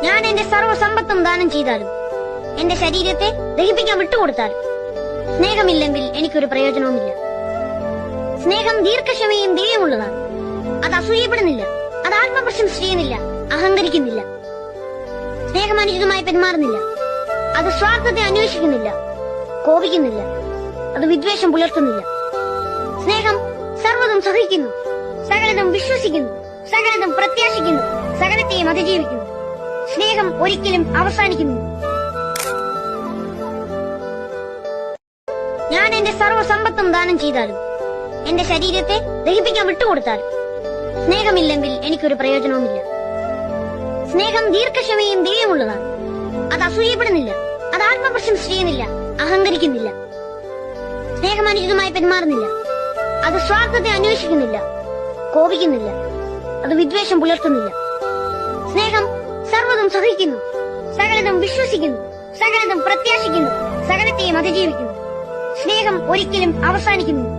ഞാൻ എന്റെ സർവ്വസമ്പത്തും ദാനം ചെയ്താലും എന്റെ ശരീരത്തെ ദഹിപ്പിക്കാൻ വിട്ടുകൊടുത്താലും സ്നേഹമില്ലെങ്കിൽ എനിക്കൊരു പ്രയോജനവുമില്ല. സ്നേഹം ദീർഘക്ഷമയും ദയയുമുള്ളതാണ്. അത് അസൂയപ്പെടുന്നില്ല, അത് ആത്മപ്രശംസ ചെയ്യുന്നില്ല, അഹങ്കരിക്കുന്നില്ല. സ്നേഹം അനുചിതമായി പെരുമാറുന്നില്ല, അത് സ്വാർത്ഥത്തെ അന്വേഷിക്കുന്നില്ല, കോപിക്കുന്നില്ല, അത് വിദ്വേഷം പുലർത്തുന്നില്ല. സ്നേഹം സർവ്വതും സഹിക്കുന്നു, സകലതും വിശ്വസിക്കുന്നു, സകലതും പ്രത്യാശിക്കുന്നു, സകലത്തെയും അതിജീവിക്കുന്നു. സ്നേഹം ഒരിക്കലും അവസാനിക്കുന്നില്ല. ഞാൻ എന്റെ സർവ്വസമ്പത്തും ദാനം ചെയ്താലും എന്റെ ശരീരത്തെ ദഹിപ്പിക്കാൻ വിട്ടുകൊടുത്താലും സ്നേഹമില്ലെങ്കിൽ എനിക്കൊരു പ്രയോജനവുമില്ല. സ്നേഹം ദീർഘക്ഷമയും ദയയുമുള്ളതാണ്. അത് അസൂയപ്പെടുന്നില്ല, അത് ആത്മപ്രശംസ ചെയ്യുന്നില്ല, അഹങ്കരിക്കുന്നില്ല. സ്നേഹം അനുചിതമായി പെരുമാറുന്നില്ല, അത് സ്വാർത്ഥത്തെ അന്വേഷിക്കുന്നില്ല, കോപിക്കുന്നില്ല, അത് വിദ്വേഷം പുലർത്തുന്നില്ല. സ്നേഹം സർവ്വതും സഹിക്കുന്നു, സകലതും വിശ്വസിക്കുന്നു, സകലതും പ്രത്യാശിക്കുന്നു, സകലത്തെയും അതിജീവിക്കുന്നു. സ്നേഹം ഒരിക്കലും അവസാനിക്കുന്നില്ല.